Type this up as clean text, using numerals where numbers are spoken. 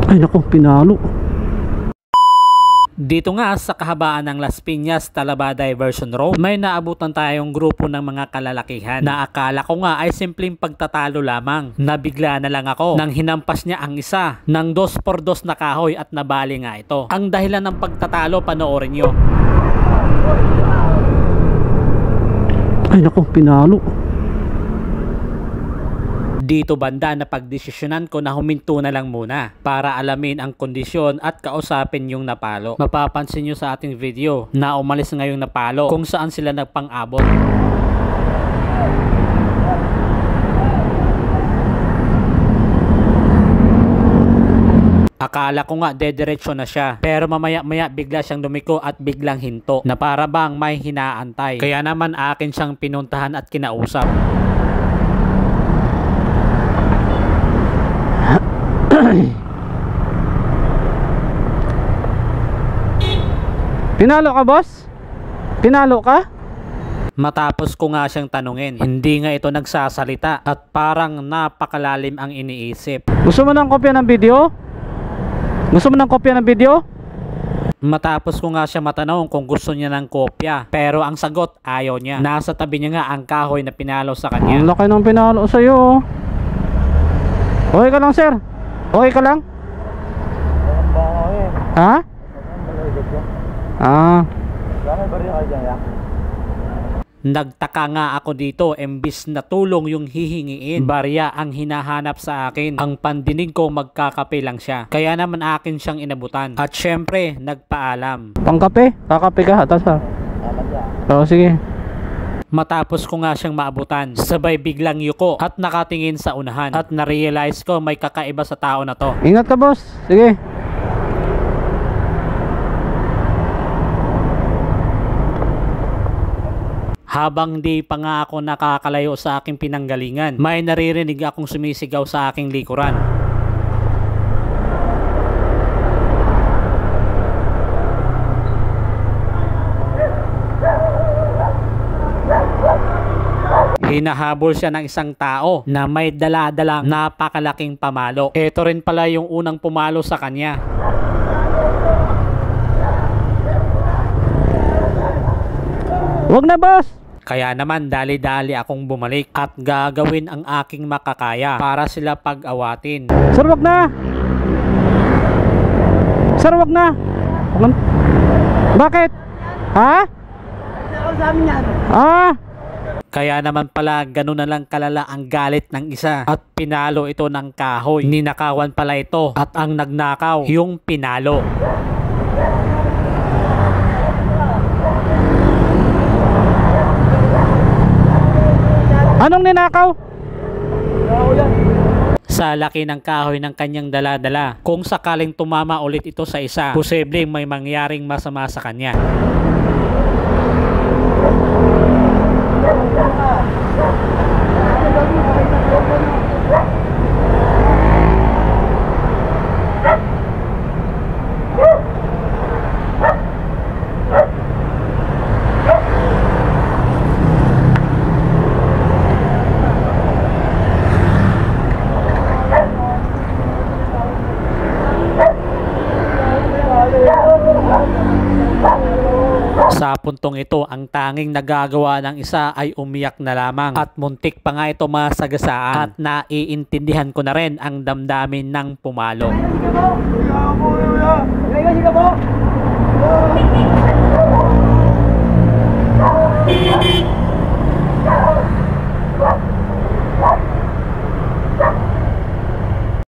Ay naku, pinalo. Dito nga sa kahabaan ng Las Piñas, Talaba Diversion Road, may naabutan tayong grupo ng mga kalalakihan na akala ko nga ay simpleng pagtatalo lamang. Nabigla na lang ako nang hinampas niya ang isa ng 2x2 na kahoy at nabali nga ito. Ang dahilan ng pagtatalo, panoorin nyo. Ay naku, pinalo. Dito banda na pagdesisyonan ko na huminto na lang muna para alamin ang kondisyon at kausapin yung napalo. Mapapansin nyo sa ating video na umalis nga yung napalo kung saan sila nagpang-abot. Akala ko nga dediretso na siya, pero mamaya-maya bigla siyang lumiko at biglang hinto na para bang may hinaantay. Kaya naman akin siyang pinuntahan at kinausap. Pinalo ka, boss? Pinalo ka? Matapos ko nga siyang tanungin, hindi nga ito nagsasalita at parang napakalalim ang iniisip. Gusto mo ng kopya ng video? Gusto mo ng kopya ng video? Matapos ko nga siya matanong kung gusto niya ng kopya, pero ang sagot ayaw niya. Nasa tabi niya nga ang kahoy na pinalo sa kanya. Ang laki ng pinalo sa'yo. Okay ka lang, sir? Okay ka lang? Ha? Nagtaka nga ako dito, imbis na tulong yung hihingiin, barya ang hinahanap sa akin. Ang pandinig ko magkakape lang siya, kaya naman akin siyang inabutan. At syempre, nagpaalam. Pangkape? Kakape ka? Atas ha? Oo, sige. Matapos ko nga siyang maabutan, sabay biglang yuko at nakatingin sa unahan. At na-realize ko may kakaiba sa tao na to. Ingat ka, boss. Sige. Habang di pa nga ako nakakalayo sa aking pinanggalingan, may naririnig akong sumisigaw sa aking likuran. Hinahabol siya ng isang tao na may dala-dalang napakalaking pamalo. Ito rin pala yung unang pumalo sa kanya. Wag na, boss. Kaya naman dali-dali akong bumalik at gagawin ang aking makakaya para sila pag-awatin. Sir, wag na. Sir, wag na. Bakit? Ha? Ah? Kaya naman pala ganun na lang kalala ang galit ng isa at pinalo ito ng kahoy. Ninakawan pala ito at ang nagnakaw yung pinalo. Anong ninakaw? Sa laki ng kahoy ng kanyang dala-dala. Kung sakaling tumama ulit ito sa isa, posibleng may mangyaring masama sa kanya. Sa puntong ito, ang tanging nagagawa ng isa ay umiyak na lamang at muntik pa nga ito masagasaan at naiintindihan ko na rin ang damdamin ng pumalo.